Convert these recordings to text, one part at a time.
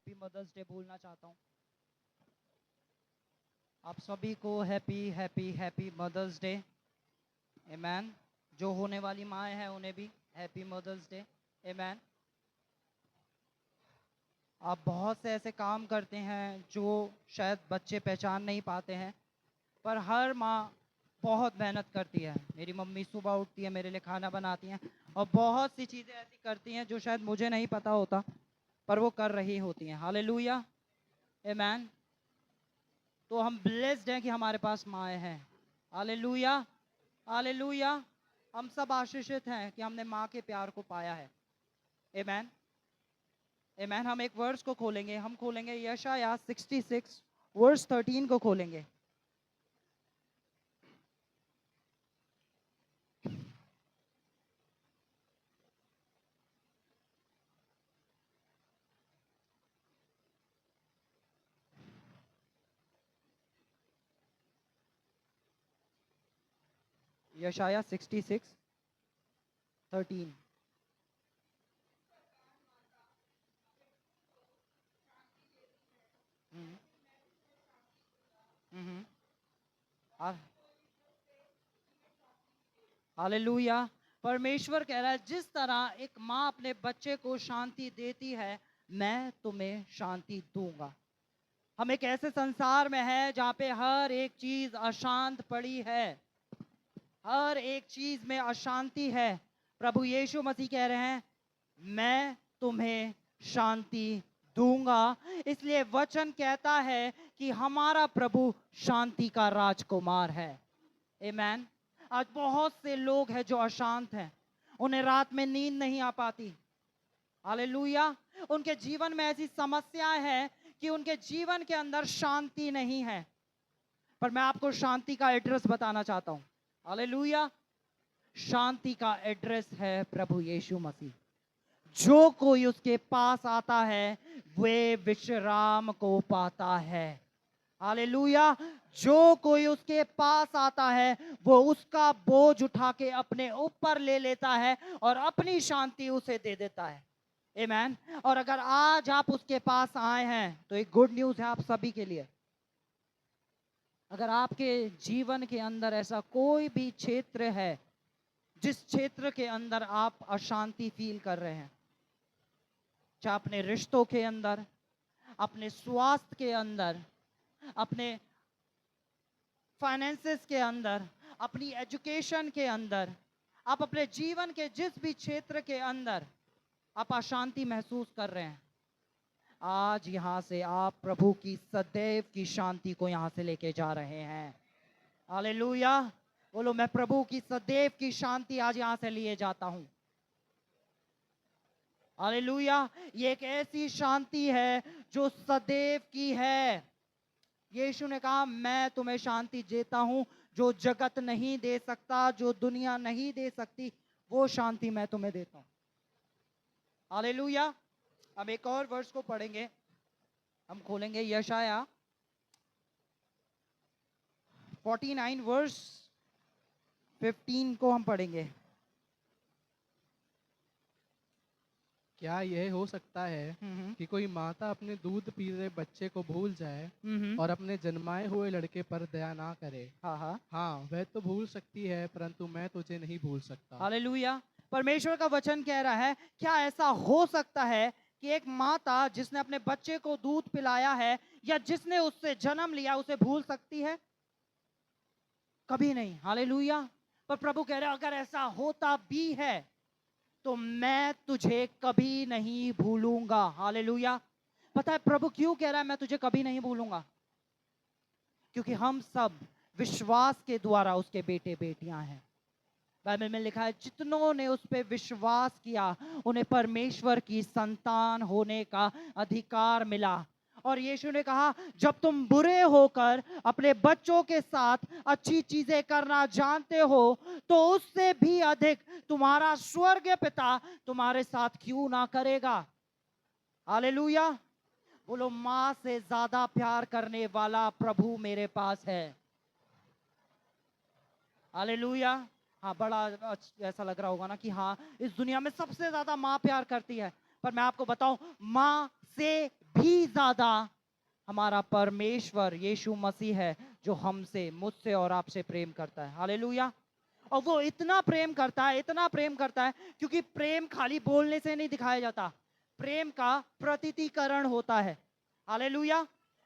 Happy mother's day बोलना चाहता हूँ। आप सभी को happy happy happy mother's day. Amen. जो होने वाली माएँ हैं उन्हें भी हैप्पी मदर्स डे। आमेन। आप बहुत से ऐसे काम करते हैं जो शायद बच्चे पहचान नहीं पाते हैं, पर हर माँ बहुत मेहनत करती है। मेरी मम्मी सुबह उठती है, मेरे लिए खाना बनाती हैं और बहुत सी चीज़ें ऐसी करती हैं जो शायद मुझे नहीं पता होता, पर वो कर रही होती हैं। हालेलुया। आमेन। तो हम ब्लेस्ड हैं कि हमारे पास माएँ हैं। हालेलुया। हालेलुया। हम सब आशीषित हैं कि हमने माँ के प्यार को पाया है। आमेन। आमेन। हम एक वर्स को खोलेंगे, हम खोलेंगे यशायाह 66 वर्स 13 को खोलेंगे। यशायाह 66 13। हालेलुया। परमेश्वर कह रहा है जिस तरह एक माँ अपने बच्चे को शांति देती है, मैं तुम्हें शांति दूंगा। हम एक ऐसे संसार में है जहाँ पे हर एक चीज अशांत पड़ी है, हर एक चीज में अशांति है। प्रभु यीशु मसीह कह रहे हैं मैं तुम्हें शांति दूंगा। इसलिए वचन कहता है कि हमारा प्रभु शांति का राजकुमार है। आमेन। आज बहुत से लोग हैं जो अशांत हैं, उन्हें रात में नींद नहीं आ पाती। हालेलुया। उनके जीवन में ऐसी समस्याएं हैं कि उनके जीवन के अंदर शांति नहीं है, पर मैं आपको शांति का एड्रेस बताना चाहता हूं। हालेलुया। शांति का एड्रेस है प्रभु यीशु मसीह। जो कोई उसके पास आता है वे विश्राम को पाता है। हालेलुया। जो कोई उसके पास आता है वो उसका बोझ उठा के अपने ऊपर ले लेता है और अपनी शांति उसे दे देता है। आमेन। और अगर आज आप उसके पास आए हैं तो एक गुड न्यूज़ है आप सभी के लिए। अगर आपके जीवन के अंदर ऐसा कोई भी क्षेत्र है जिस क्षेत्र के अंदर आप अशांति फील कर रहे हैं, चाहे अपने रिश्तों के अंदर, अपने स्वास्थ्य के अंदर, अपने फाइनेंसेस के अंदर, अपनी एजुकेशन के अंदर, आप अपने जीवन के जिस भी क्षेत्र के अंदर आप अशांति महसूस कर रहे हैं, आज यहां से आप प्रभु की सदैव की शांति को यहां से लेके जा रहे हैं। हालेलुया। बोलो मैं प्रभु की सदैव की शांति आज यहां से लिए जाता हूं। हालेलुया। ये एक ऐसी शांति है जो सदैव की है। यीशु ने कहा मैं तुम्हें शांति देता हूं जो जगत नहीं दे सकता, जो दुनिया नहीं दे सकती, वो शांति मैं तुम्हें देता हूं। हालेलुया। अब एक और वर्स को पढ़ेंगे, हम खोलेंगे यशायाह 49 वर्स 15 को हम पढ़ेंगे। क्या यह हो सकता है कि कोई माता अपने दूध पी रहे बच्चे को भूल जाए और अपने जन्माए हुए लड़के पर दया ना करे? हाँ, हाँ, वह तो भूल सकती है, परंतु मैं तुझे नहीं भूल सकता। हालेलुया। परमेश्वर का वचन कह रहा है क्या ऐसा हो सकता है कि एक माता जिसने अपने बच्चे को दूध पिलाया है या जिसने उससे जन्म लिया उसे भूल सकती है? कभी नहीं। हालेलुया। पर प्रभु कह रहा है अगर ऐसा होता भी है तो मैं तुझे कभी नहीं भूलूंगा। हालेलुया। पता है प्रभु क्यों कह रहा है मैं तुझे कभी नहीं भूलूंगा? क्योंकि हम सब विश्वास के द्वारा उसके बेटे बेटियां हैं। बाइबल में लिखा है जितनों ने उस पर विश्वास किया उन्हें परमेश्वर की संतान होने का अधिकार मिला। और यीशु ने कहा जब तुम बुरे होकर अपने बच्चों के साथ अच्छी चीजें करना जानते हो तो उससे भी अधिक तुम्हारा स्वर्गीय पिता तुम्हारे साथ क्यों ना करेगा। हालेलुया। बोलो मां से ज्यादा प्यार करने वाला प्रभु मेरे पास है। हालेलुया। हाँ, बड़ा ऐसा लग रहा होगा ना कि हाँ इस दुनिया में सबसे ज्यादा माँ प्यार करती है, पर मैं आपको बताऊं माँ से भी ज्यादा हमारा परमेश्वर यीशु मसीह है जो हमसे, मुझसे और आपसे प्रेम करता है। हालेलुया। और वो इतना प्रेम करता है, इतना प्रेम करता है, क्योंकि प्रेम खाली बोलने से नहीं दिखाया जाता, प्रेम का प्रतीकीकरण होता है। हालेलुया।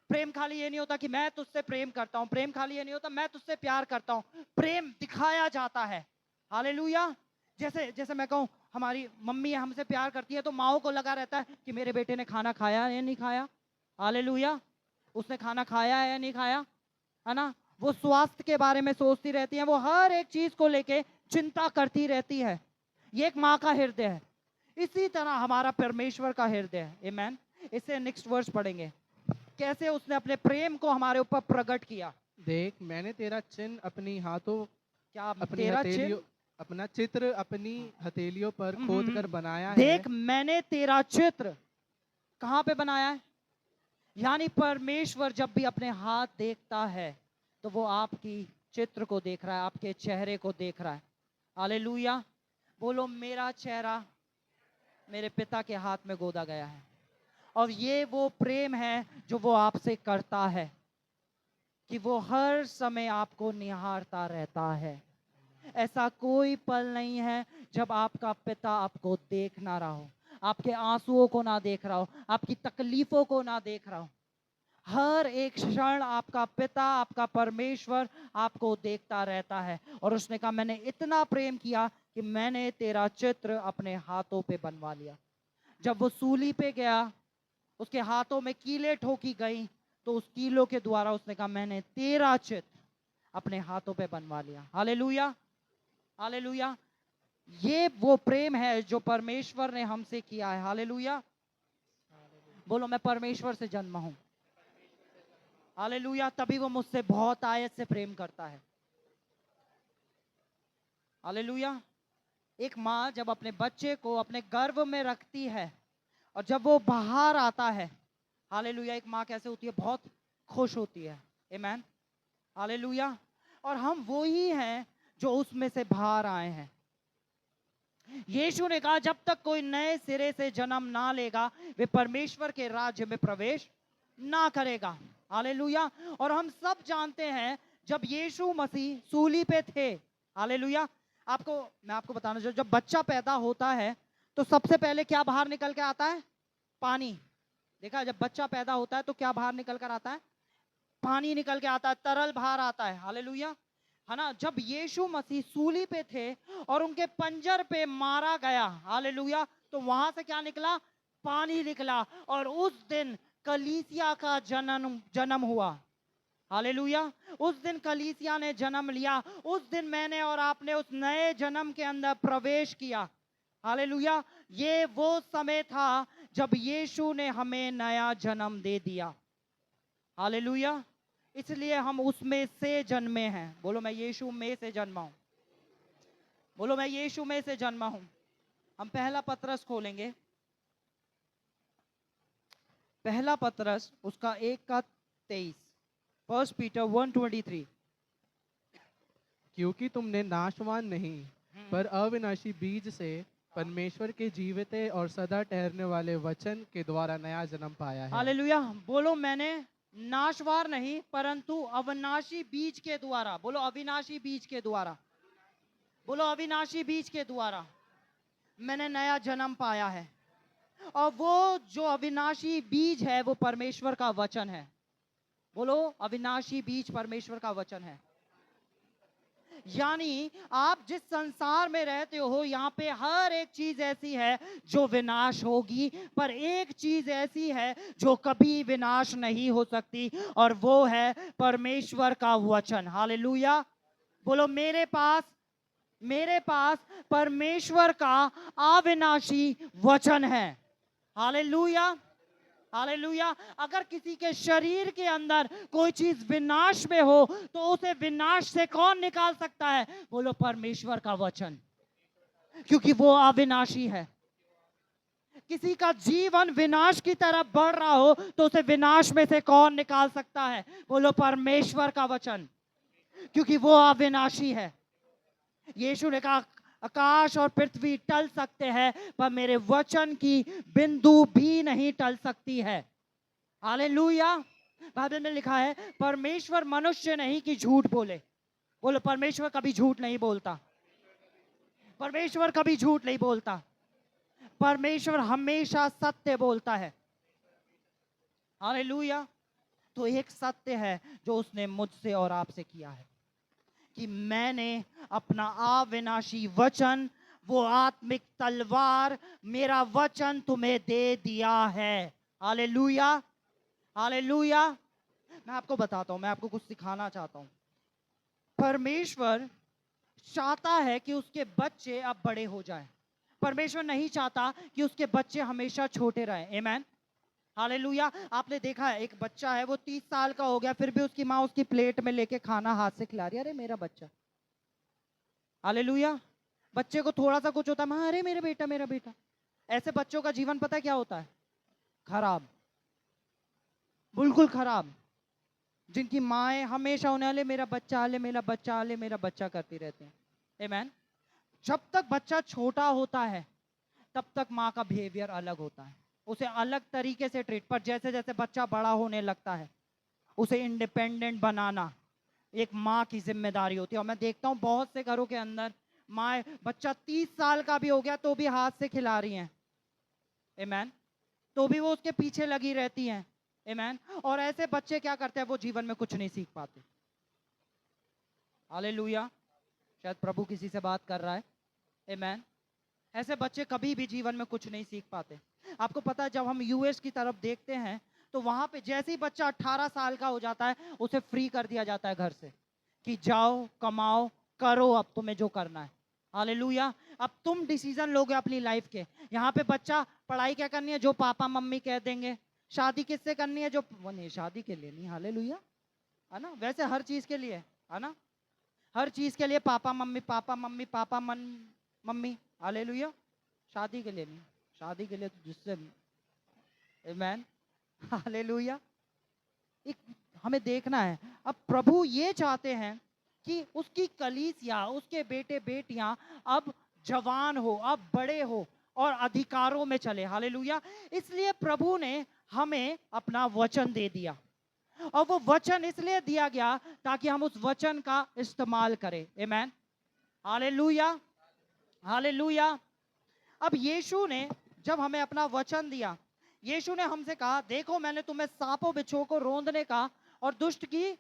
प्रेम खाली ये नहीं होता कि मैं तुझसे प्रेम करता हूं, प्रेम खाली ये नहीं होता मैं तुझसे प्यार करता हूं, प्रेम दिखाया जाता है। हालेलुया। जैसे जैसे मैं कहूं हमारी मम्मी हमसे प्यार करती है तो माओ को लगा रहता है कि मेरे बेटे ने खाना खाया या नहीं खाया। हालेलुया। उसने खाना खाया है या नहीं खाया, है ना। वो स्वास्थ्य के बारे में सोचती रहती है, वो हर एक चीज को लेके चिंता करती रहती है। ये एक माँ का हृदय है। इसी तरह हमारा परमेश्वर का हृदय है। आमेन। इससे नेक्स्ट वर्स पढ़ेंगे, कैसे उसने अपने प्रेम को हमारे ऊपर प्रकट किया। देख मैंने तेरा चिन्ह अपनी हाथों, क्या अपनी तेरा हथेलियों, चिन्ह? अपना चित्र अपनी हथेलियों पर खोद कर बनाया है। देख मैंने तेरा चित्र कहाँ पे बनाया है। यानी परमेश्वर जब भी अपने हाथ देखता है तो वो आपकी चित्र को देख रहा है, आपके चेहरे को देख रहा है। हालेलुया। बोलो मेरा चेहरा मेरे पिता के हाथ में गोदा गया है। और ये वो प्रेम है जो वो आपसे करता है, कि वो हर समय आपको निहारता रहता है। ऐसा कोई पल नहीं है जब आपका पिता आपको देख ना रहा हो, आपके आंसुओं को ना देख रहा हो, आपकी तकलीफों को ना देख रहा हो। हर एक क्षण आपका पिता, आपका परमेश्वर आपको देखता रहता है। और उसने कहा मैंने इतना प्रेम किया कि मैंने तेरा चित्र अपने हाथों पे बनवा लिया। जब वो सूली पे गया, उसके हाथों में कीले ठोकी गई, तो उस कीलों के द्वारा उसने कहा मैंने तेरा चित्र अपने हाथों पे बनवा लिया। हालेलुया। हालेलुया। ये वो प्रेम है जो परमेश्वर ने हमसे किया है। हालेलुया। बोलो मैं परमेश्वर से जन्मा हूं। हालेलुया। तभी वो मुझसे बहुत आयत से प्रेम करता है। हालेलुया। एक माँ जब अपने बच्चे को अपने गर्भ में रखती है और जब वो बाहर आता है, हालेलुया, एक माँ कैसे होती है, बहुत खुश होती है। आमेन। हालेलुया। और हम वो ही हैं जो उसमें से बाहर आए हैं। यीशु ने कहा जब तक कोई नए सिरे से जन्म ना लेगा वे परमेश्वर के राज्य में प्रवेश ना करेगा। हालेलुया। और हम सब जानते हैं जब यीशु मसीह सूली पे थे, हालेलुया, मैं आपको बताना चाहूं, जब बच्चा पैदा होता है तो सबसे पहले क्या बाहर निकल के आता है? पानी। देखा, जब बच्चा पैदा होता है तो क्या बाहर निकल कर आता है? पानी निकल के आता है, तरल बाहर आता है। हालेलुया, है ना। जब यीशु मसीह सूली पे थे और उनके पंजर पे मारा गया, हालेलुया, तो वहां से क्या निकला? पानी निकला। और उस दिन कलीसिया का जन्म हुआ। हालेलुया। उस दिन कलीसिया ने जन्म लिया। उस दिन मैंने और आपने उस नए जन्म के अंदर प्रवेश किया। हालेलुया। ये वो समय था जब यीशु ने हमें नया जन्म दे दिया। हालेलुया। इसलिए हम उसमें से जन्मे हैं। बोलो मैं यीशु में से जन्मा हूं। बोलो मैं यीशु में से जन्मा हूं। हम पहला पतरस खोलेंगे, पहला पतरस उसका 1:23, फर्स्ट पीटर 1:23। क्योंकि तुमने नाशवान नहीं पर अविनाशी बीज से परमेश्वर के जीवित और सदा ठहरने वाले वचन के द्वारा नया जन्म पाया है। हालेलुया। बोलो मैंने नाशवार नहीं परंतु अविनाशी बीज के द्वारा, बोलो अविनाशी बीज के द्वारा, बोलो अविनाशी बीज के द्वारा मैंने नया जन्म पाया है। और वो जो अविनाशी बीज है वो परमेश्वर का वचन है। बोलो अविनाशी बीज परमेश्वर का वचन है। यानी आप जिस संसार में रहते हो यहाँ पे हर एक चीज ऐसी है जो विनाश होगी, पर एक चीज ऐसी है जो कभी विनाश नहीं हो सकती, और वो है परमेश्वर का वचन। हालेलुया। बोलो मेरे पास परमेश्वर का अविनाशी वचन है। हालेलुया। हालेलुया। अगर किसी के शरीर के अंदर कोई चीज विनाश में हो तो उसे विनाश से कौन निकाल सकता है? बोलो परमेश्वर का वचन, क्योंकि वो अविनाशी है। किसी का जीवन विनाश की तरफ बढ़ रहा हो तो उसे विनाश में से कौन निकाल सकता है? बोलो परमेश्वर का वचन, क्योंकि वो अविनाशी है। यीशु ने कहा आकाश और पृथ्वी टल सकते हैं पर मेरे वचन की बिंदु भी नहीं टल सकती है। हालेलुया। बाइबल में लिखा है परमेश्वर मनुष्य नहीं कि झूठ बोले। बोलो परमेश्वर कभी झूठ नहीं बोलता। परमेश्वर कभी झूठ नहीं बोलता। परमेश्वर हमेशा सत्य बोलता है। हालेलुया। तो एक सत्य है जो उसने मुझसे और आपसे किया है कि मैंने अपना अविनाशी वचन, वो आत्मिक तलवार, मेरा वचन तुम्हें दे दिया है। हालेलुया। हालेलुया। मैं आपको बताता हूं, मैं आपको कुछ सिखाना चाहता हूं। परमेश्वर चाहता है कि उसके बच्चे अब बड़े हो जाएं। परमेश्वर नहीं चाहता कि उसके बच्चे हमेशा छोटे रहें। आमेन। हालेलुया। आपने देखा है एक बच्चा है, वो 30 साल का हो गया, फिर भी उसकी माँ उसकी प्लेट में लेके खाना हाथ से खिला रही है। अरे मेरा बच्चा। हालेलुया। बच्चे को थोड़ा सा कुछ होता है, माँ अरे मेरा बेटा मेरा बेटा। ऐसे बच्चों का जीवन पता है क्या होता है? खराब, बिल्कुल खराब। जिनकी माएँ हमेशा उन्हें अले मेरा बच्चा, अले मेरा बच्चा, अले मेरा बच्चा करती रहती हैं। आमेन। जब तक बच्चा छोटा होता है तब तक माँ का बिहेवियर अलग होता है, उसे अलग तरीके से ट्रीट। पर जैसे जैसे बच्चा बड़ा होने लगता है उसे इंडिपेंडेंट बनाना एक माँ की जिम्मेदारी होती है। और मैं देखता हूँ बहुत से घरों के अंदर माँ, बच्चा 30 साल का भी हो गया तो भी हाथ से खिला रही हैं। आमेन। तो भी वो उसके पीछे लगी रहती हैं। आमेन। और ऐसे बच्चे क्या करते हैं? वो जीवन में कुछ नहीं सीख पाते। हालेलुया। शायद प्रभु किसी से बात कर रहा है। आमेन। ऐसे बच्चे कभी भी जीवन में कुछ नहीं सीख पाते। आपको पता है जब हम यूएस की तरफ देखते हैं तो वहां पे जैसे ही बच्चा 18 साल का हो जाता है उसे फ्री कर दिया जाता है घर से कि जाओ कमाओ करो अब तुम्हें जो करना है। हालेलुया। अब तुम डिसीजन लोगे अपनी लाइफ के। यहाँ पे बच्चा पढ़ाई क्या करनी है? जो पापा मम्मी कह देंगे। शादी किससे करनी है? जो वो नहीं, शादी के लिए नहीं। हालेलुया। है ना? वैसे हर चीज के लिए है ना, हर चीज के लिए papa mummy papa mummy papa mummy. Hallelujah. शादी के लिए नहीं, शादी के लिए तो जिससे। आमेन। हालेलुया। एक हमें देखना है। अब प्रभु ये चाहते हैं कि उसकी कलीसिया, उसके बेटे बेटियां अब जवान हो, अब बड़े हो और अधिकारों में चले। हालेलुया। इसलिए प्रभु ने हमें अपना वचन दे दिया। और वो वचन इसलिए दिया गया ताकि हम उस वचन का इस्तेमाल करें। आमेन। हालेलुया। हालेलुया। अब यीशु ने जब हमें अपना वचन दिया, यीशु ने हमसे कहा देखो मैंने तुम्हें सांपों बिच्छुओं को रौंदने का और दुष्ट की,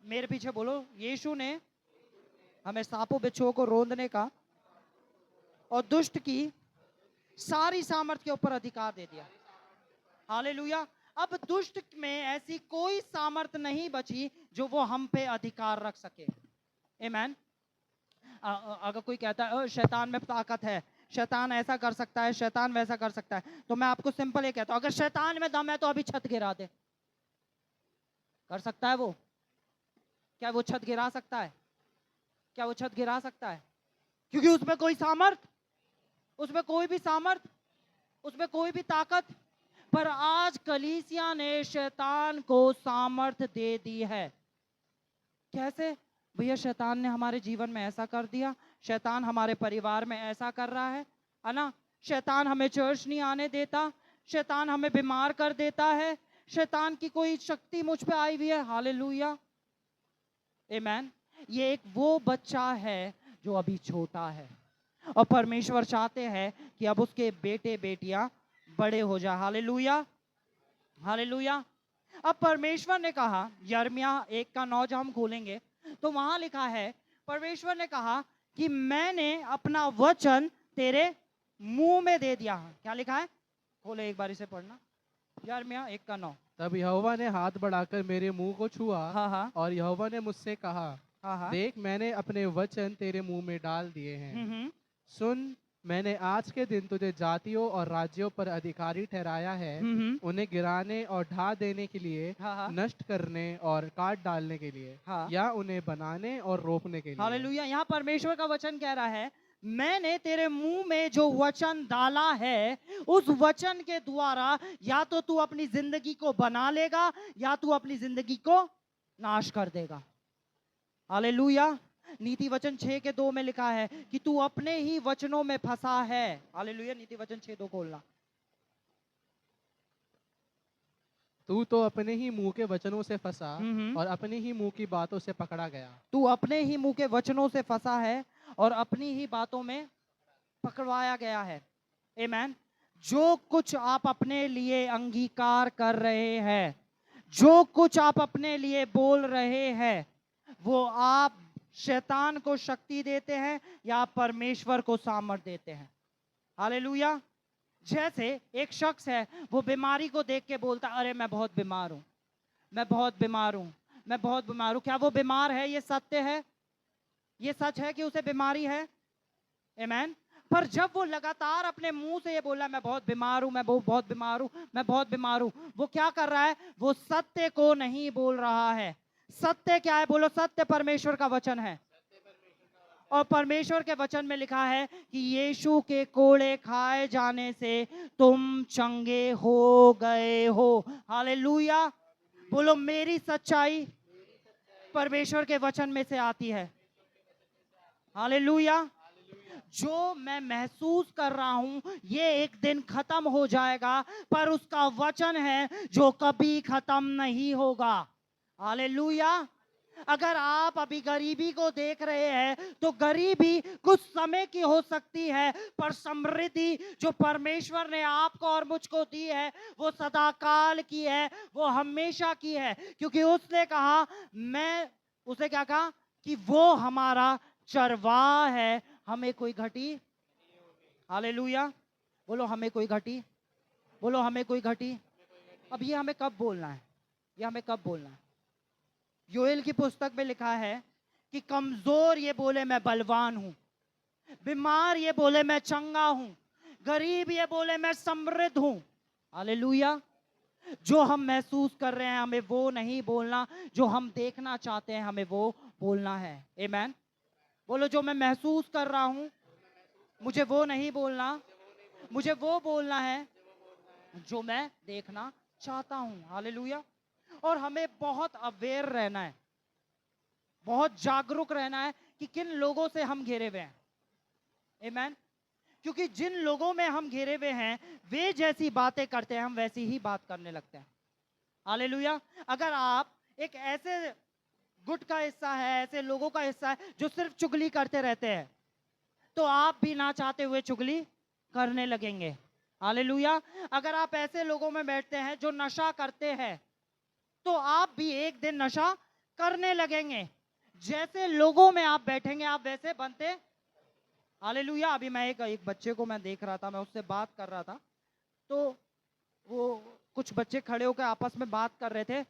मेरे पीछे बोलो, यीशु ने हमें सांपों बिच्छुओं को रौंदने का और दुष्ट की सारी सामर्थ के ऊपर अधिकार दे दिया। हालेलुया। अब दुष्ट में ऐसी कोई सामर्थ नहीं बची जो वो हम पे अधिकार रख सके। आमेन। अगर कोई कहता है शैतान में ताकत है, शैतान ऐसा कर सकता है, शैतान वैसा कर सकता है, तो मैं आपको सिंपल ये कहता हूं अगर शैतान में दम है तो अभी छत गिरा दे। कर सकता है वो? क्या वो छत गिरा सकता है? क्या वो छत गिरा सकता है? क्योंकि उसमें कोई सामर्थ, उसमें कोई भी सामर्थ, उसमें कोई भी ताकत। पर आज कलीसिया ने शैतान को सामर्थ दे दी है। कैसे? भैया शैतान ने हमारे जीवन में ऐसा कर दिया, शैतान हमारे परिवार में ऐसा कर रहा है ना, शैतान हमें चर्च नहीं आने देता, शैतान हमें बीमार कर देता है, शैतान की कोई शक्ति मुझ पे आई हुई है। हालेलुया। आमेन। ये एक वो बच्चा है जो अभी छोटा है और परमेश्वर चाहते हैं कि अब उसके बेटे बेटियां बड़े हो जाए। हालेलुया। हालेलुया। अब परमेश्वर ने कहा, यिर्मयाह 1:9 जब हम खोलेंगे तो वहां लिखा है, परमेश्वर ने कहा कि मैंने अपना वचन तेरे मुंह में दे दिया। क्या लिखा है? खोले एक बार इसे पढ़ना, यिर्मयाह 1:9। तब यहोवा ने हाथ बढ़ाकर मेरे मुंह को छुआ हाँ हाँ और यहोवा ने मुझसे कहा, हाँ हाँ। देख मैंने अपने वचन तेरे मुंह में डाल दिए हैं। हम्म। सुन, मैंने आज के दिन तुझे जातियों और राज्यों पर अधिकारी ठहराया है, उन्हें गिराने और ढा देने के लिए, हाँ हाँ नष्ट करने और काट डालने के लिए, हाँ। या उन्हें बनाने और रोपने के लिए। हालेलुया। यहाँ परमेश्वर का वचन कह रहा है मैंने तेरे मुंह में जो वचन डाला है उस वचन के द्वारा या तो तू अपनी जिंदगी को बना लेगा या तू अपनी जिंदगी को नाश कर देगा। हालेलुया। नीति वचन 6:2 में लिखा है कि तू अपने ही वचनों में फंसा है। हालेलुया। नीति वचन 6:2 खोलना। तू तो अपने ही मुंह के वचनों से फंसा हम्म। और अपने ही मुंह की बातों से पकड़ा गया। तू अपने ही मुंह के वचनों से फंसा है और अपनी ही बातों में पकड़वाया गया है। आमेन। जो कुछ आप अपने लिए अंगीकार कर रहे हैं, जो कुछ आप अपने लिए बोल रहे हैं, वो आप शैतान को शक्ति देते हैं या परमेश्वर को सामर्थ देते हैं। हालेलुया। जैसे एक शख्स है, वो बीमारी को देख के बोलता, अरे मैं बहुत बीमार हूं, मैं बहुत बीमार हूं, मैं बहुत बीमार हूं। क्या वो बीमार है? ये सत्य है, ये सच है कि उसे बीमारी है। आमेन। पर जब वो लगातार अपने मुंह से ये बोला, मैं बहुत बीमार हूं, मैं बहुत बीमार हूं, मैं बहुत बीमार हूं, वो क्या कर रहा है? वो सत्य को नहीं बोल रहा है। सत्य क्या है? बोलो, सत्य परमेश्वर का वचन है। और परमेश्वर के वचन में लिखा है कि यीशु के कोड़े खाए जाने से तुम चंगे हो गए हो। हालेलुया। बोलो, मेरी सच्चाई परमेश्वर के वचन में से आती है। हालेलुया। जो मैं महसूस कर रहा हूं ये एक दिन खत्म हो जाएगा, पर उसका वचन है जो कभी खत्म नहीं होगा। हालेलुया। अगर आप अभी गरीबी को देख रहे हैं तो गरीबी कुछ समय की हो सकती है, पर समृद्धि जो परमेश्वर ने आपको और मुझको दी है वो सदाकाल की है, वो हमेशा की है। क्योंकि उसने कहा, मैं उसे क्या कहा कि वो हमारा चरवाहा है, हमें कोई घटी। हालेलुया। बोलो, हमें कोई घटी। बोलो, हमें कोई घटी। अब ये हमें कब बोलना है? ये हमें कब बोलना है? योएल की पुस्तक में लिखा है कि कमजोर ये बोले मैं बलवान हूं, बीमार ये बोले मैं चंगा हूं, गरीब ये बोले मैं समृद्ध हूं। हालेलुया। जो हम महसूस कर रहे हैं हमें वो नहीं बोलना, जो हम देखना चाहते हैं हमें वो बोलना है। आमेन। बोलो, जो मैं महसूस कर रहा हूं मुझे वो नहीं बोलना, मुझे वो बोलना है जो मैं देखना चाहता हूं। हालेलुया। और हमें बहुत अवेयर रहना है, बहुत जागरूक रहना है कि किन लोगों से हम घिरे हुए हैं। आमेन। क्योंकि जिन लोगों में हम घिरे हुए हैं वे जैसी बातें करते हैं हम वैसी ही बात करने लगते हैं। हालेलुया। अगर आप एक ऐसे गुट का हिस्सा है, ऐसे लोगों का हिस्सा है जो सिर्फ चुगली करते रहते हैं, तो आप भी ना चाहते हुए चुगली करने लगेंगे। हालेलुया। अगर आप ऐसे लोगों में बैठते हैं जो नशा करते हैं, तो आप भी एक दिन नशा करने लगेंगे। जैसे लोगों में आप बैठेंगे आप वैसे बनते। हालेलुया। अभी मैं एक बच्चे को मैं देख रहा था, मैं उससे बात कर रहा था, तो वो कुछ बच्चे खड़े होकर आपस में बात कर रहे थे।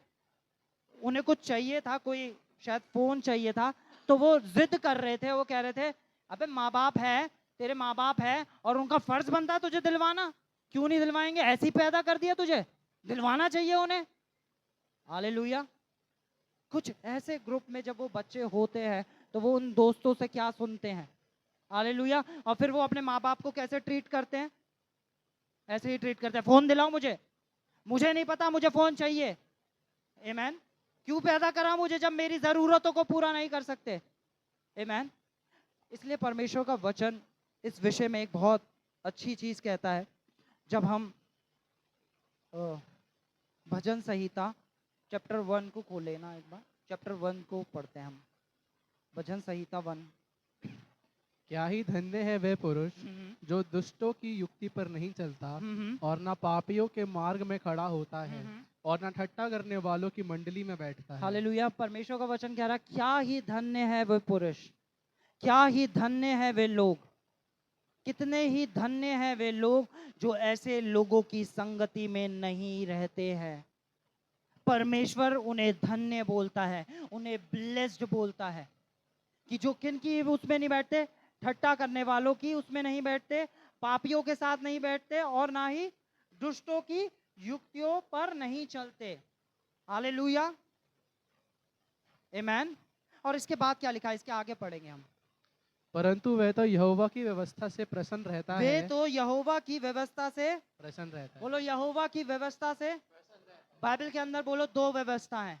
उन्हें कुछ चाहिए था, कोई शायद फोन चाहिए था, तो वो जिद कर रहे थे। वो कह रहे थे, अबे माँ बाप है, तेरे माँ बाप है और उनका फर्ज बनता है तुझे दिलवाना, क्यों नहीं दिलवाएंगे? ऐसे ही पैदा कर दिया तुझे, दिलवाना चाहिए उन्हें। हालेलुया। कुछ ऐसे ग्रुप में जब वो बच्चे होते हैं तो वो उन दोस्तों से क्या सुनते हैं। हालेलुया। और फिर वो अपने माँ बाप को कैसे ट्रीट करते हैं? ऐसे ही ट्रीट करते हैं, फोन दिलाओ मुझे, मुझे नहीं पता, मुझे फोन चाहिए। आमेन। क्यों पैदा करा मुझे जब मेरी जरूरतों को पूरा नहीं कर सकते? आमेन। इसलिए परमेश्वर का वचन इस विषय में एक बहुत अच्छी चीज कहता है। जब हम भजन संहिता चैप्टर 1 को खोले ना, एक बार चैप्टर 1 को पढ़ते हैं हम। भजन संहिता 1। क्या ही धन्य है वह पुरुष जो दुष्टों की युक्ति पर नहीं चलता और ना पापियों के मार्ग में खड़ा होता है और ना ठट्ठा करने वालों की मंडली में बैठता है। हालेलुया। परमेश्वर का वचन कह रहा, क्या ही धन्य है वह पुरुष, क्या ही धन्य है वे लोग, कितने ही धन्य हैं वे लोग जो ऐसे लोगों की संगति में नहीं रहते हैं। परमेश्वर उन्हें धन्य बोलता है, उन्हें ब्लेस्ड बोलता है कि जो किन की उसमें नहीं बैठते, ठट्टा करने वालों की उसमें नहीं बैठते, पापियों के साथ नहीं बैठते और ना ही दुष्टों की युक्तियों पर नहीं चलते। हालेलुया। आमेन। और इसके बाद क्या लिखा है, इसके आगे पढ़ेंगे हम। परंतु वह तो यहोवा की व्यवस्था से प्रसन्न रहता वे है। तो यहोवा की व्यवस्था से प्रसन्न रहता है। बोलो, यहोवा की व्यवस्था से। बाइबल के अंदर बोलो दो व्यवस्था है।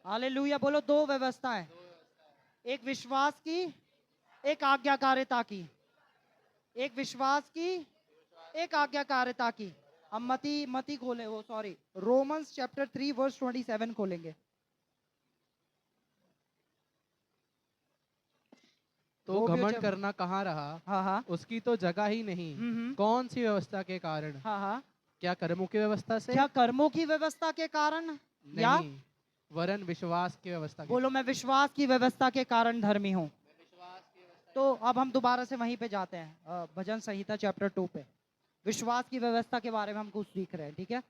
हालेलुया। बोलो, दो व्यवस्था है, एक विश्वास की, एक आज्ञाकारिता की। एक विश्वास की, एक आज्ञाकारिता की। हम मती खोले, वो सॉरी, रोमन्स चैप्टर 3 वर्स 27 खोलेंगे। तो रोमियो घमंड चैप- करना कहाँ रहा, हाँ हाँ उसकी तो जगह ही नहीं। कौन सी व्यवस्था के कारण? हाँ हाँ। क्या कर्मों की व्यवस्था से? क्या कर्मों की व्यवस्था के कारण, या नहीं, वरन विश्वास की व्यवस्था के। बोलो मैं विश्वास की व्यवस्था के कारण धर्मी हूँ। तो अब हम दोबारा से वहीं पे जाते हैं, भजन संहिता चैप्टर 2 पे। विश्वास की व्यवस्था के बारे में हम कुछ सीख रहे हैं, ठीक है।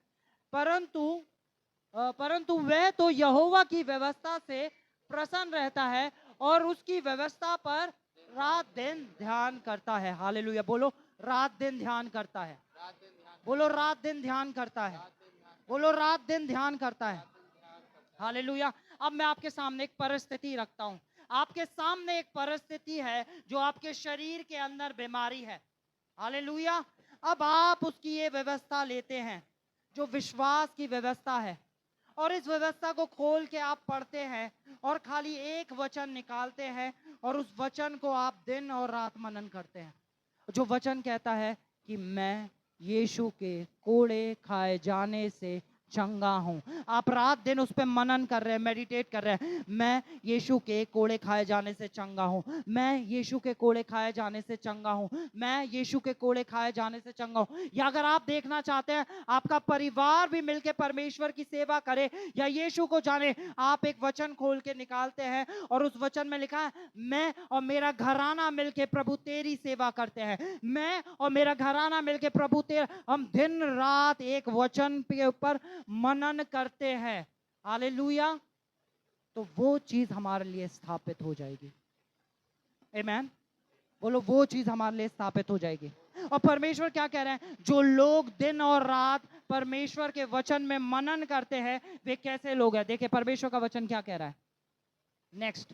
परंतु वह तो यहोवा की व्यवस्था से प्रसन्न रहता है और उसकी व्यवस्था पर रात दिन ध्यान करता है। हालेलुया, बोलो रात दिन ध्यान करता है। बोलो रात दिन ध्यान करता है। बोलो रात दिन ध्यान करता है। हालेलुया। अब मैं आपके सामने एक परिस्थिति रखता हूं। आपके सामने एक परिस्थिति है जो आपके शरीर के अंदर बीमारी है। हालेलुया। अब आप उसकी ये व्यवस्था लेते हैं जो विश्वास की व्यवस्था है, और इस व्यवस्था को खोल के आप पढ़ते हैं और खाली एक वचन निकालते हैं और उस वचन को आप दिन और रात मनन करते हैं। जो वचन कहता है कि मैं यीशु के कोड़े खाए जाने से चंगा हूं। आप रात दिन उस पे मनन कर रहे हैं, मेडिटेट कर रहे हैं। मैं यीशु के कोड़े खाए जाने से चंगा हूं। मैं यीशु के कोड़े खाए जाने से चंगा हूं। मैं यीशु के कोड़े खाए जाने से चंगा हूं। या अगर आप देखना चाहते हैं आपका परिवार भी मिलके परमेश्वर की सेवा करे या यीशु को जाने, आप एक वचन खोल के निकालते हैं और उस वचन में लिखा है मैं और मेरा घराना मिलके प्रभु तेरी सेवा करते हैं। मैं और मेरा घराना मिलके प्रभु तेरा, हम दिन रात एक वचन के ऊपर मनन करते हैं। हालेलुया। तो वो चीज हमारे लिए स्थापित हो जाएगी। आमीन। बोलो वो चीज हमारे लिए स्थापित हो जाएगी। और परमेश्वर क्या कह रहे हैं, जो लोग दिन और रात परमेश्वर के वचन में मनन करते हैं वे कैसे लोग हैं। देखिए परमेश्वर का वचन क्या कह रहा है। नेक्स्ट,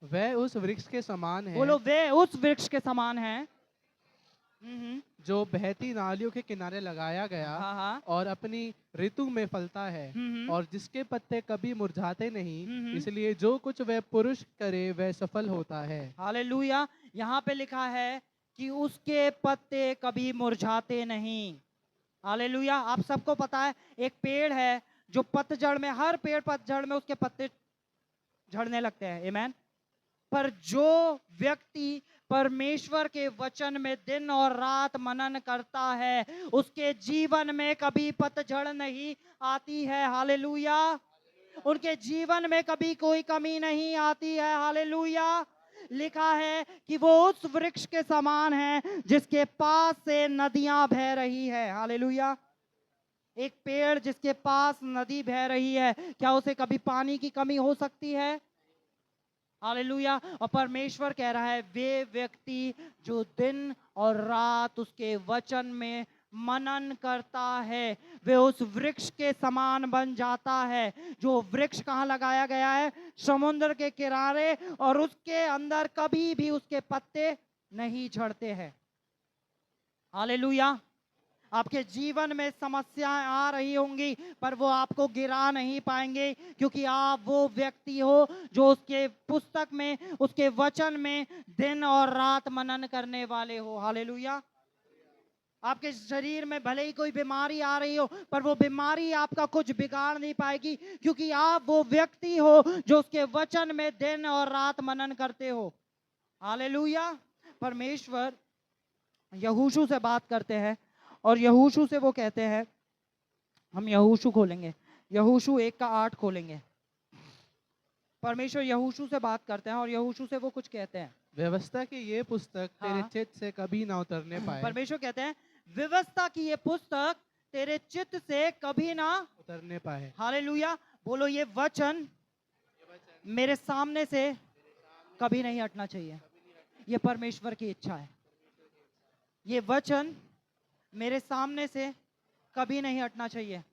वह उस वृक्ष के समान है। बोलो वे उस वृक्ष के समान है जो बहती नालियों के किनारे लगाया गया हाँ हाँ और अपनी ऋतु में फलता है और जिसके पत्ते कभी मुरझाते नहीं, इसलिए जो कुछ वह पुरुष करे वह सफल होता है। हालेलुया। यहाँ पे लिखा है कि उसके पत्ते कभी मुरझाते नहीं। हालेलुया। आप सबको पता है एक पेड़ है जो पतझड़ में, हर पेड़ पतझड़ में उसके पत्ते झड़ने लगते हैं। आमीन। पर जो व्यक्ति परमेश्वर के वचन में दिन और रात मनन करता है उसके जीवन में कभी पतझड़ नहीं आती है। हालेलुया। उनके जीवन में कभी कोई कमी नहीं आती है। हालेलुया। लिखा है कि वो उस वृक्ष के समान है जिसके पास से नदियां बह रही है। हालेलुया। एक पेड़ जिसके पास नदी बह रही है, क्या उसे कभी पानी की कमी हो सकती है? हालेलुया। और परमेश्वर कह रहा है वे व्यक्ति जो दिन और रात उसके वचन में मनन करता है वे उस वृक्ष के समान बन जाता है। जो वृक्ष कहाँ लगाया गया है? समुद्र के किनारे, और उसके अंदर कभी भी उसके पत्ते नहीं झड़ते हैं। हालेलुया। आपके जीवन में समस्याएं आ रही होंगी पर वो आपको गिरा नहीं पाएंगे, क्योंकि आप वो व्यक्ति हो जो उसके पुस्तक में, उसके वचन में दिन और रात मनन करने वाले हो। हालेलुया। आपके शरीर में भले ही कोई बीमारी आ रही हो पर वो बीमारी आपका कुछ बिगाड़ नहीं पाएगी, क्योंकि आप वो व्यक्ति हो जो उसके वचन में दिन और रात मनन करते हो। हालेलुया। परमेश्वर यहोशू से बात करते हैं और यहोशू से वो कहते हैं, हम यहोशू खोलेंगे, यहोशू 1:8 खोलेंगे। परमेश्वर यहोशू से बात करते हैं और यहोशू से वो कुछ कहते हैं। व्यवस्था की ये पुस्तक तेरे हाँ। चित्त से कभी ना उतरने पाए। परमेश्वर कहते हैं व्यवस्था की ये पुस्तक तेरे चित्त से कभी ना उतरने पाए। हालेलुया। बोलो ये वचन मेरे सामने से कभी नहीं हटना चाहिए। ये परमेश्वर की इच्छा है। ये वचन मेरे सामने से कभी नहीं हटना चाहिए।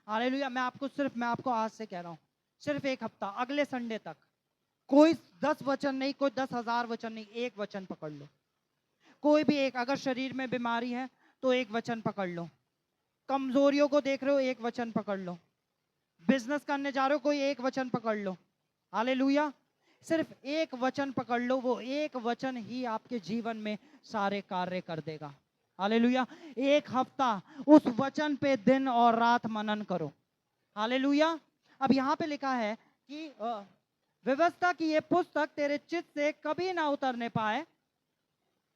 हालेलुया। मैं आपको आज से कह रहा हूं, सिर्फ एक हफ्ता, अगले संडे तक कोई 10 वचन नहीं, कोई 10,000 वचन नहीं, एक वचन पकड़ लो। कोई भी एक, अगर शरीर में बीमारी है तो एक वचन पकड़ लो। कमजोरियों को देख रहे हो, एक वचन पकड़ लो। बिजनेस करने जा रहे हो, कोई एक वचन पकड़ लो। हालेलुया। सिर्फ एक वचन पकड़ लो, वो एक वचन ही आपके जीवन में सारे कार्य कर देगा। हालेलुया। एक हफ्ता उस वचन पे दिन और रात मनन करो। हालेलुया। अब यहाँ पे लिखा है कि व्यवस्था की ये पुस्तक तेरे चित्त से कभी ना उतरने पाए।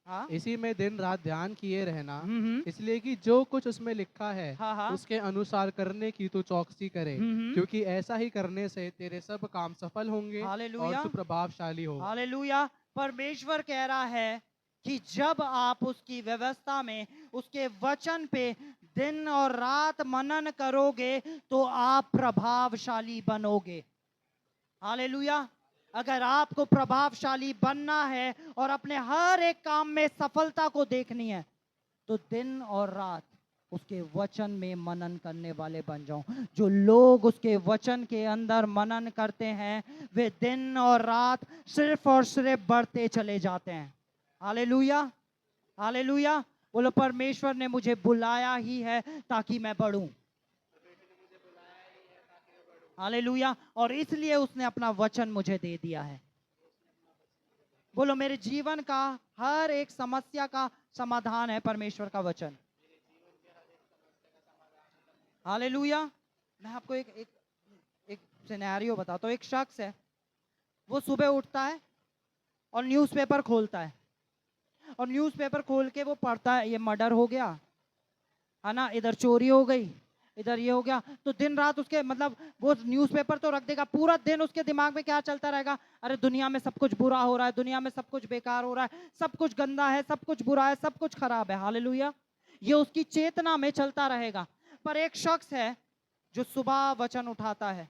हाँ इसी में दिन रात ध्यान किए रहना, हम्म। इसलिए कि जो कुछ उसमें लिखा है हाँ हाँ उसके अनुसार करने की तू चौकसी करे, हम्म। क्योंकि ऐसा ही करने से तेरे सब काम सफल होंगे और हालेलुया। तू प्रभावशाली होगा। हालेलुया। परमेश्वर कह रहा है कि जब आप उसकी व्यवस्था में, उसके वचन पे दिन और रात मनन करोगे तो आप प्रभावशाली बनोगे। हालेलुया। अगर आपको प्रभावशाली बनना है और अपने हर एक काम में सफलता को देखनी है तो दिन और रात उसके वचन में मनन करने वाले बन जाओ। जो लोग उसके वचन के अंदर मनन करते हैं वे दिन और रात सिर्फ और सिर्फ बढ़ते चले जाते हैं। हालेलुया। हालेलुया। बोलो परमेश्वर ने मुझे बुलाया ही है ताकि मैं बढ़ूं। हालेलुया। और इसलिए उसने अपना वचन मुझे दे दिया है। बोलो मेरे जीवन का हर एक समस्या का समाधान है परमेश्वर का वचन। हालेलुया। मैं आपको एक एक एक सिनेरियो बताता हूँ। एक शख्स है, वो सुबह उठता है और न्यूज़पेपर खोलता है, और न्यूज़पेपर खोल के वो पढ़ता है, ये मर्डर हो गया है ना, इधर चोरी हो गई, इधर ये हो गया। तो दिन रात उसके मतलब वो न्यूज़पेपर तो रख देगा, पूरा दिन उसके दिमाग में क्या चलता रहेगा? अरे दुनिया में सब कुछ बुरा हो रहा है, दुनिया में सब कुछ बेकार हो रहा है, सब कुछ गंदा है, सब कुछ बुरा है, सब कुछ खराब है। हालेलुया। ये उसकी चेतना में चलता रहेगा। पर एक शख्स है जो सुबह वचन उठाता है,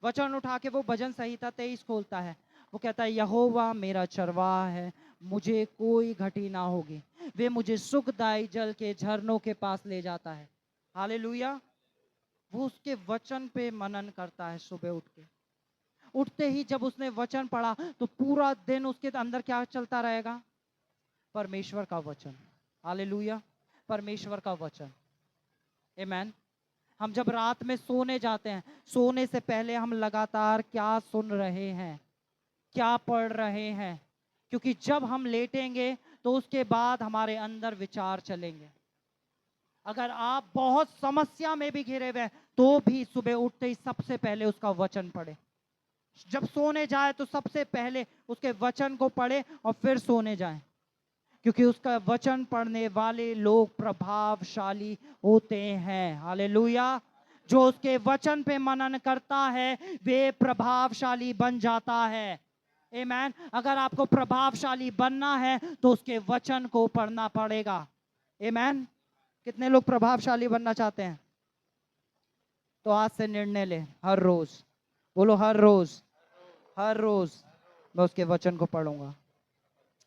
वचन उठा के वो भजन संहिता 23 खोलता है। वो कहता है यहोवा मेरा चरवाहा है, मुझे कोई घटी ना होगी, वे मुझे सुखदाई जल के झरनों के पास ले जाता है। हालेलुया। वो उसके वचन पे मनन करता है सुबह उठ के। उठते ही जब उसने वचन पढ़ा तो पूरा दिन उसके अंदर क्या चलता रहेगा? परमेश्वर का वचन। हालेलुया। परमेश्वर का वचन। आमेन। हम जब रात में सोने जाते हैं, सोने से पहले हम लगातार क्या सुन रहे हैं, क्या पढ़ रहे हैं? क्योंकि जब हम लेटेंगे तो उसके बाद हमारे अंदर विचार चलेंगे। अगर आप बहुत समस्या में भी घिरे हुए हैं तो भी सुबह उठते ही सबसे पहले उसका वचन पढ़े। जब सोने जाए तो सबसे पहले उसके वचन को पढ़े और फिर सोने जाए, क्योंकि उसका वचन पढ़ने वाले लोग प्रभावशाली होते हैं। हालेलुया। जो उसके वचन पे मनन करता है वे प्रभावशाली बन जाता है। आमेन। अगर आपको प्रभावशाली बनना है तो उसके वचन को पढ़ना पड़ेगा। आमेन। कितने लोग प्रभावशाली बनना चाहते हैं? तो आज से निर्णय ले, हर रोज, बोलो हर रोज, हर रोज मैं उसके वचन को पढ़ूंगा।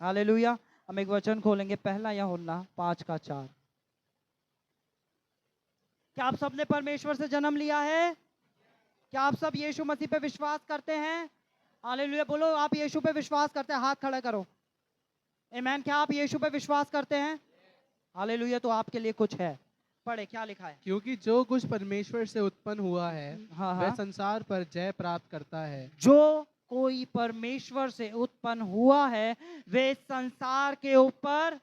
हालेलुया। हम एक वचन खोलेंगे, पहला यूहन्ना 5:4। क्या आप सबने परमेश्वर से जन्म लिया है? क्या आप सब यीशु मसीह पे विश्वास करते हैं? हालेलुया। बोलो आप यीशु पे विश्वास करते हैं, हाथ खड़ा करो। आमेन। क्या आप यीशु पे विश्वास करते हैं? हालेलुया। तो आपके लिए कुछ है, पढ़े क्या लिखा है। क्योंकि जो कुछ परमेश्वर से उत्पन्न हुआ है हाँ वह हाँ। संसार पर जय प्राप्त करता है। जो कोई परमेश्वर से उत्पन्न हुआ है वे संसार के ऊपर,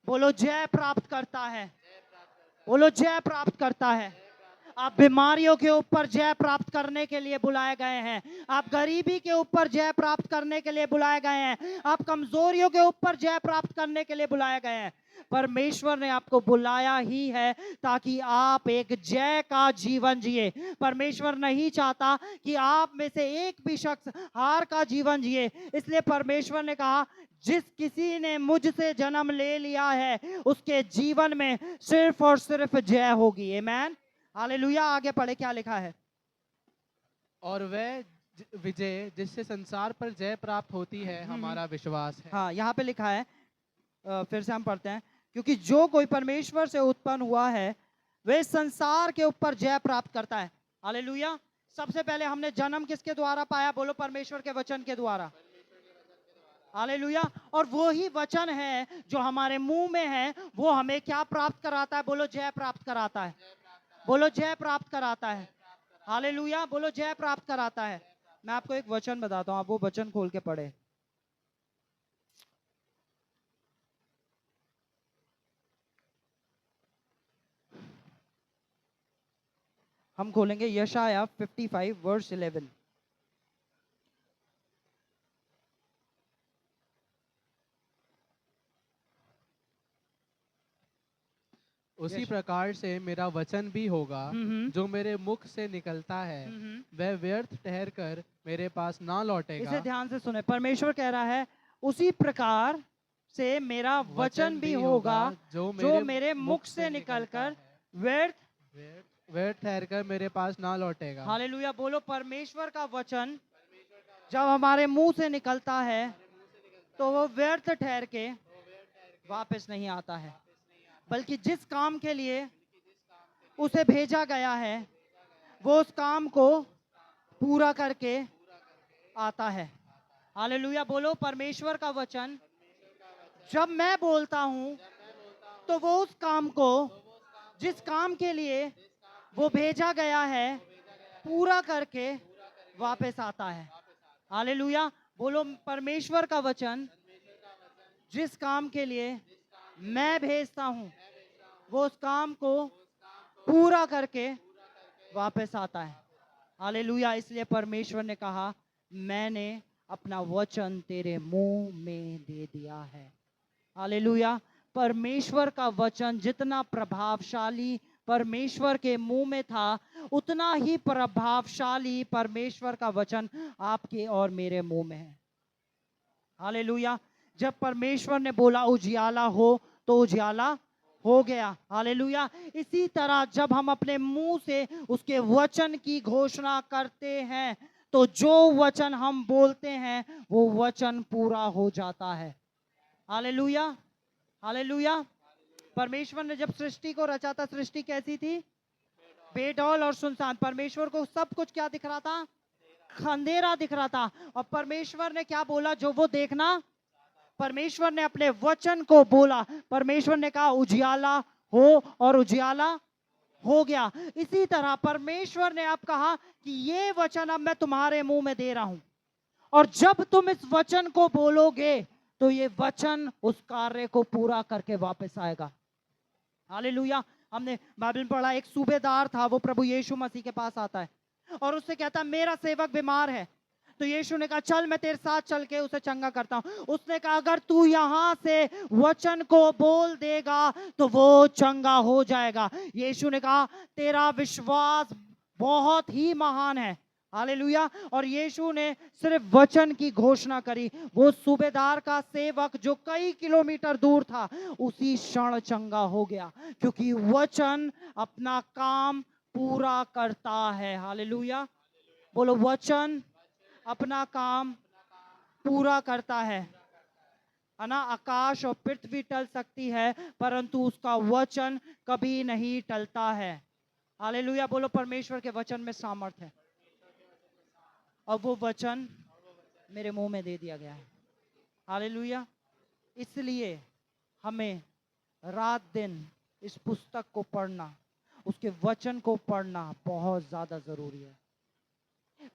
बोलो जय प्राप्त करता है, बोलो जय प्राप्त करता है। आप बीमारियों के ऊपर जय प्राप्त करने के लिए बुलाए गए हैं। आप गरीबी के ऊपर जय प्राप्त करने के लिए बुलाए गए हैं। आप कमजोरियों के ऊपर जय प्राप्त करने के लिए बुलाए गए हैं। परमेश्वर ने आपको बुलाया ही है ताकि आप एक जय का जीवन जिए। परमेश्वर नहीं चाहता कि आप में से एक भी शख्स हार का जीवन जिए। इसलिए परमेश्वर ने कहा जिस किसी ने मुझसे जन्म ले लिया है उसके जीवन में सिर्फ और सिर्फ जय होगी। आमेन। हालेलुया। आगे पढ़े क्या लिखा है। और वह विजय जिससे संसार पर जय प्राप्त होती है हमारा विश्वास है। हाँ यहाँ पे लिखा है, फिर से हम पढ़ते हैं। क्योंकि जो कोई परमेश्वर से उत्पन्न हुआ है वे संसार के ऊपर जय प्राप्त करता है। हालेलुया। सबसे पहले हमने जन्म किसके द्वारा पाया? बोलो परमेश्वर के वचन के द्वारा। हालेलुया। और वो ही वचन है जो हमारे मुंह में है, वो हमें क्या प्राप्त कराता है? बोलो जय प्राप्त कराता है। बोलो जय प्राप्त कराता है। हालेलुया। बोलो जय प्राप्त कराता है। मैं आपको एक वचन बताता हूं, आप वो वचन खोल के पढ़े। हम खोलेंगे यशाया 55 वर्स 11। उसी यश प्रकार से मेरा वचन भी होगा हम्म जो मेरे मुख से निकलता है, हम्म वह व्यर्थ ठहर कर मेरे पास ना लौटेगा। इसे ध्यान से सुने। परमेश्वर कह रहा है उसी प्रकार से मेरा वचन भी होगा जो मेरे मुख से निकलकर व्यर्थ व्यर्थ ठहर कर मेरे पास ना लौटेगा। हालेलुया बोलो। परमेश्वर का वचन जब हमारे मुंह से निकलता है तो वो व्यर्थ ठहर के वापस नहीं आता है, बल्कि जिस काम के लिए उसे भेजा गया है वो उस काम को पूरा करके आता है। हालेलुया बोलो। परमेश्वर का वचन जब मैं बोलता हूं तो वो उस काम को, जिस काम के लिए वो भेजा गया है, पूरा करके वापस आता है। हालेलुया बोलो। परमेश्वर का वचन जिस काम के लिए मैं भेजता हूं वो उस काम को पूरा करके वापस आता है। हालेलुया। इसलिए परमेश्वर ने कहा मैंने अपना वचन तेरे मुंह में दे दिया है। हालेलुया। परमेश्वर का वचन जितना प्रभावशाली परमेश्वर के मुंह में था उतना ही प्रभावशाली परमेश्वर का वचन आपके और मेरे मुंह में है। हालेलुया। जब परमेश्वर ने बोला उजियाला हो तो उजियाला हो गया। हालेलुया। इसी तरह जब हम अपने मुंह से उसके वचन की घोषणा करते हैं तो जो वचन हम बोलते हैं वो वचन पूरा हो जाता है। हालेलुया। हालेलुया। परमेश्वर ने जब सृष्टि को रचा था, सृष्टि कैसी थी? बेडौल और सुनसान। परमेश्वर को सब कुछ क्या दिख रहा था? अंधेरा दिख रहा था। और परमेश्वर ने क्या बोला जो वो देखना? परमेश्वर ने अपने वचन को बोला। परमेश्वर ने कहा उजियाला हो और उजियाला हो गया। इसी तरह परमेश्वर ने अब कहा कि ये वचन अब मैं तुम्हारे मुंह में दे रहा हूं और जब तुम इस वचन को बोलोगे तो ये वचन उस कार्य को पूरा करके वापस आएगा। हालेलुया। हमने बाइबल में पढ़ा एक सूबेदार था, वो प्रभु यीशु मसीह के पास आता है और उससे कहता मेरा सेवक बीमार है। तो यीशु ने कहा चल मैं तेरे साथ चल के उसे चंगा करता हूं। उसने कहा अगर तू यहां से वचन को बोल देगा तो वो चंगा हो जाएगा। यीशु ने कहा तेरा विश्वास बहुत ही महान है। हालेलुया। और यीशु ने सिर्फ वचन की घोषणा करी। वो सूबेदार का सेवक जो कई किलोमीटर दूर था उसी क्षण चंगा हो गया, क्योंकि वचन अपना काम पूरा करता है। हालेलुया बोलो। वचन अपना काम पूरा करता है ना। आकाश और पृथ्वी टल सकती है परंतु उसका वचन कभी नहीं टलता है। हालेलुया बोलो। परमेश्वर के वचन में सामर्थ है और वो वचन मेरे मुंह में दे दिया गया है। हालेलुया। इसलिए हमें रात दिन इस पुस्तक को पढ़ना, उसके वचन को पढ़ना बहुत ज्यादा जरूरी है।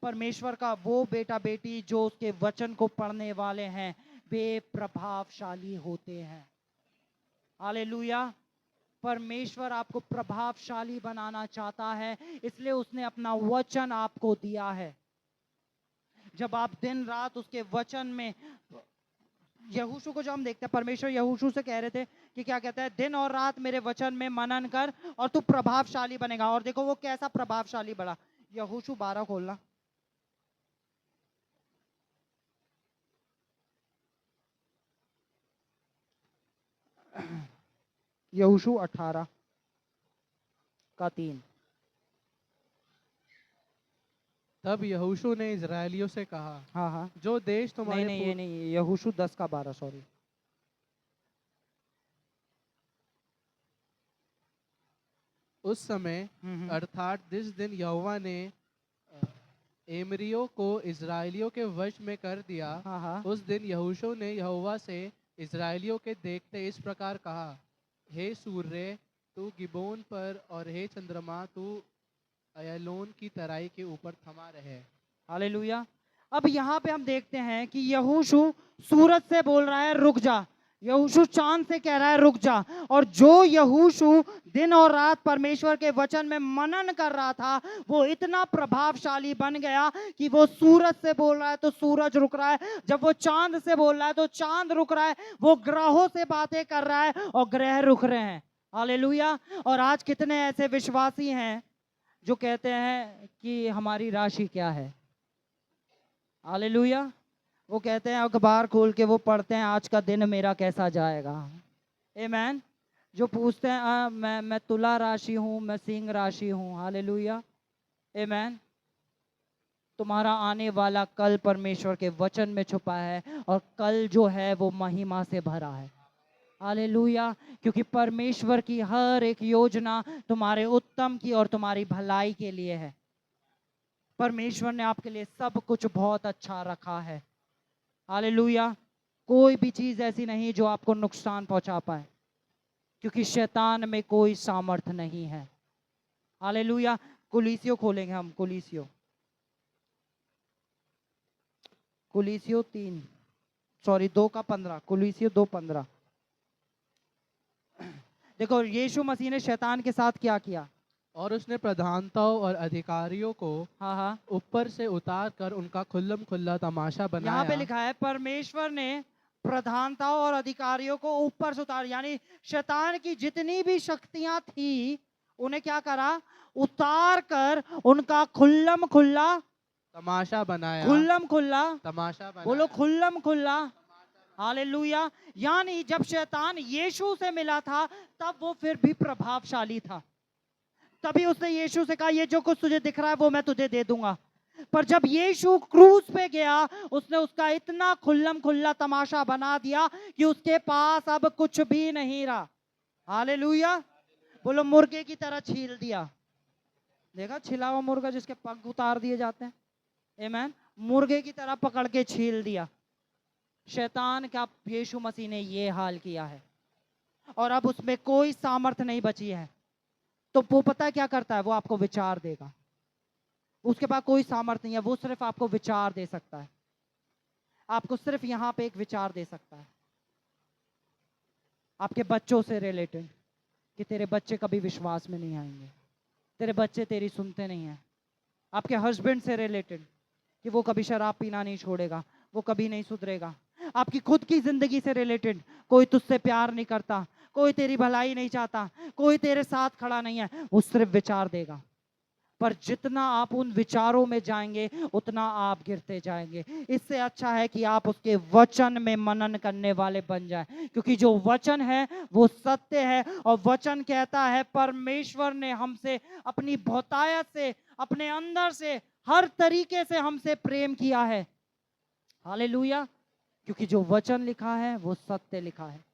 परमेश्वर का वो बेटा बेटी जो उसके वचन को पढ़ने वाले हैं वे प्रभावशाली होते हैं। हालेलुया। परमेश्वर आपको प्रभावशाली बनाना चाहता है, इसलिए उसने अपना वचन आपको दिया है। जब आप दिन रात उसके वचन में, यहोशू को जो हम देखते हैं, परमेश्वर यहोशू से कह रहे थे कि क्या कहता है, दिन और रात मेरे वचन में मनन कर और तू प्रभावशाली बनेगा। और देखो वो कैसा प्रभावशाली बड़ा। यहोशू 12 खोलना। यहोशू 18 का 3। तब यहोशू ने इजरायलियों से कहा, हाँ हाँ जो देश तुम्हारे नहीं ये नहीं, यहोशू 10 का 12 सॉरी। उस समय अर्थात जिस दिन यहोवा ने एमरियों को इजरायलियों के वश में कर दिया, हाँ हाँ उस दिन यहोशू ने यहोवा से इजरायलियों के देखते इस प्रकार कहा, हे सूर्य तू गिबोन पर और हे चंद्रमा तू अयलोन की तराई के ऊपर थमा रहे। हालेलुया। अब यहाँ पे हम देखते हैं कि यहोशू सूरज से बोल रहा है रुक जा, यहोशू चांद से कह रहा है रुक जा, और जो यहोशू दिन और रात परमेश्वर के वचन में मनन कर रहा था वो इतना प्रभावशाली बन गया कि वो सूरज से बोल रहा है तो सूरज रुक रहा है, जब वो चांद से बोल रहा है तो चांद रुक रहा है, वो ग्रहों से बातें कर रहा है और ग्रह रुक रहे हैं। हालेलुया। और आज कितने ऐसे विश्वासी हैं जो कहते हैं कि हमारी राशि क्या है। हालेलुया। वो कहते हैं अखबार खोल के वो पढ़ते हैं आज का दिन मेरा कैसा जाएगा। आमीन। जो पूछते हैं मैं तुला राशि हूँ, मैं सिंह राशि हूँ। हालेलुया। आमीन। तुम्हारा आने वाला कल परमेश्वर के वचन में छुपा है और कल जो है वो महिमा से भरा है। हालेलुया। क्योंकि परमेश्वर की हर एक योजना तुम्हारे उत्तम की और तुम्हारी भलाई के लिए है। परमेश्वर ने आपके लिए सब कुछ बहुत अच्छा रखा है। हालेलुया। कोई भी चीज ऐसी नहीं जो आपको नुकसान पहुंचा पाए, क्योंकि शैतान में कोई सामर्थ नहीं है। हालेलुया। कुलीसियो खोलेंगे हम, कुलीसियो 2:15, कुलीसियो 2:15। देखो यीशु मसीह ने शैतान के साथ क्या किया। और उसने प्रधानताओं और अधिकारियों को हाँ, ऊपर से उतार कर उनका खुल्लम खुल्ला तमाशा यहाँ पे बनाया। लिखा है परमेश्वर ने प्रधानताओं और अधिकारियों को ऊपर से उतार, यानी शैतान की जितनी भी शक्तियां थी उन्हें क्या करा, उतार कर उनका खुल्लम खुल्ला तमाशा बनाया। खुल्लम खुल्ला, तमाशा बनाया। बोलो खुल्लम खुल्ला। हालेलुया। यानी जब शैतान यीशु से मिला था तब वो फिर भी प्रभावशाली था। तभी उसने यीशु से कहा ये जो कुछ तुझे दिख रहा है वो मैं तुझे दे दूंगा। पर जब यीशु क्रूस पे गया उसने उसका इतना खुल्लम खुल्ला तमाशा बना दिया कि उसके पास अब कुछ भी नहीं रहा। हालेलुया। बोलो मुर्गे की तरह छील दिया। देखा छिला हुआ मुर्गा जिसके पंख उतार दिए जाते हैं। आमीन। मुर्गे की तरह पकड़ के छील दिया। शैतान का यीशु मसीह ने ये हाल किया है और अब उसमें कोई सामर्थ नहीं बची है। तो वो पता है क्या करता है, वो आपको विचार देगा। उसके पास कोई सामर्थ्य नहीं है, वो सिर्फ आपको विचार दे सकता है। आपको सिर्फ यहां पे एक विचार दे सकता है आपके बच्चों से रिलेटेड, कि तेरे बच्चे कभी विश्वास में नहीं आएंगे, तेरे बच्चे तेरी सुनते नहीं है। आपके हस्बैंड से रिलेटेड कि वो कभी शराब पीना नहीं छोड़ेगा, वो कभी नहीं सुधरेगा। आपकी खुद की जिंदगी से रिलेटेड कोई तुझसे प्यार नहीं करता, कोई तेरी भलाई नहीं चाहता, कोई तेरे साथ खड़ा नहीं है, वो सिर्फ विचार देगा। पर जितना आप उन विचारों में जाएंगे उतना आप गिरते जाएंगे। इससे अच्छा है कि आप उसके वचन में मनन करने वाले बन जाएं, क्योंकि जो वचन है वो सत्य है। और वचन कहता है परमेश्वर ने हमसे अपनी बहुतायत से, अपने अंदर से, हर तरीके से हमसे प्रेम किया है। हालेलुया। क्योंकि जो वचन लिखा है वो सत्य लिखा है।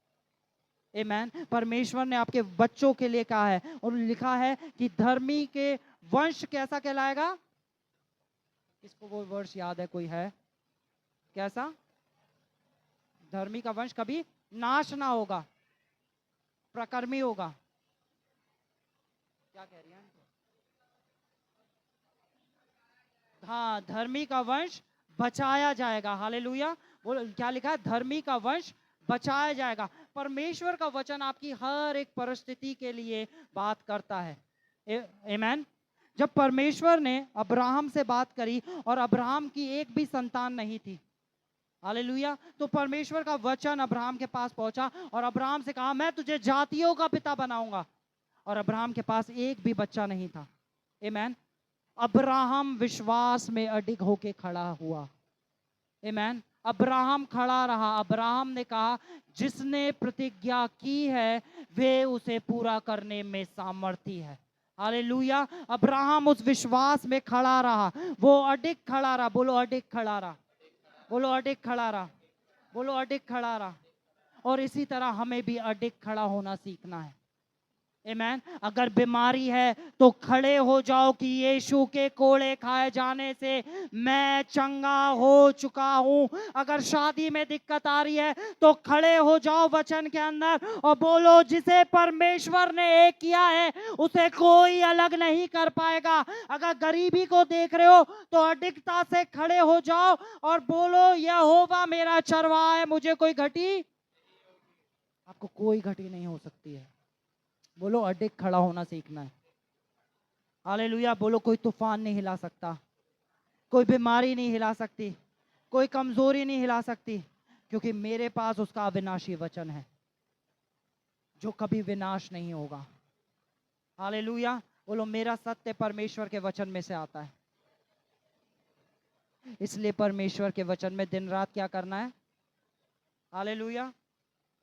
आमीन। परमेश्वर ने आपके बच्चों के लिए कहा है और लिखा है कि धर्मी के वंश कैसा कहलाएगा। किसको वो वर्ष याद है, कोई है कैसा? धर्मी का वंश कभी नाश ना होगा, प्रकर्मी होगा। क्या कह रही है? हाँ, धर्मी का वंश बचाया जाएगा। हालेलुया। वो क्या लिखा है, धर्मी का वंश बचाया जाएगा। परमेश्वर का वचन आपकी हर एक परिस्थिति के लिए बात करता है। आमीन। जब परमेश्वर ने अब्राहम से बात करी और अब्राहम की एक भी संतान नहीं थी, हालेलुया, तो परमेश्वर का वचन अब्राहम के पास पहुंचा और अब्राहम से कहा मैं तुझे जातियों का पिता बनाऊंगा। और अब्राहम के पास एक भी बच्चा नहीं था। आमीन। अब्राहम विश्वास में अडिग होके खड़ा हुआ। आमीन। अब्राहम खड़ा रहा। अब्राहम ने कहा जिसने प्रतिज्ञा की है वे उसे पूरा करने में सामर्थी है। हालेलुया। अब्राहम उस विश्वास में खड़ा रहा, वो अडिग खड़ा रहा। बोलो अडिग खड़ा रहा, बोलो अडिग खड़ा रहा, बोलो अडिग खड़ा रहा। और इसी तरह हमें भी अडिग खड़ा होना सीखना है। आमीन। अगर बीमारी है तो खड़े हो जाओ कि यीशु के कोड़े खाए जाने से मैं चंगा हो चुका हूं। अगर शादी में दिक्कत आ रही है तो खड़े हो जाओ वचन के अंदर और बोलो जिसे परमेश्वर ने एक किया है उसे कोई अलग नहीं कर पाएगा। अगर गरीबी को देख रहे हो तो अडिगता से खड़े हो जाओ और बोलो यहोवा मेरा चरवाहा है, मुझे कोई घटी। आपको कोई घटी नहीं हो सकती है। बोलो अडिग खड़ा होना सीखना है। हालेलुया। बोलो कोई तूफान नहीं हिला सकता, कोई बीमारी नहीं हिला सकती, कोई कमजोरी नहीं हिला सकती, क्योंकि मेरे पास उसका अविनाशी वचन है जो कभी विनाश नहीं होगा। हालेलुया। बोलो मेरा सत्य परमेश्वर के वचन में से आता है, इसलिए परमेश्वर के वचन में दिन रात क्या करना है। हालेलुया।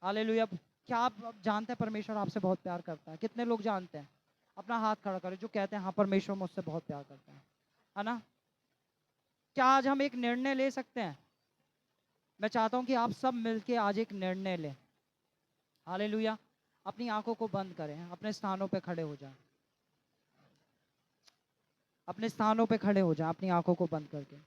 हालेलुया। क्या आप जानते हैं परमेश्वर आपसे बहुत प्यार करता है? कितने लोग जानते हैं? अपना हाथ खड़ा करें जो कहते हैं हाँ परमेश्वर मुझसे बहुत प्यार करता है ना? क्या आज हम एक निर्णय ले सकते हैं? मैं चाहता हूं कि आप सब मिलके आज एक निर्णय लें। हालेलुया। अपनी आंखों को बंद करें, अपने स्थानों पे खड़े हो जाएं, अपने स्थानों पे खड़े हो जाएं अपनी आंखों को बंद करके।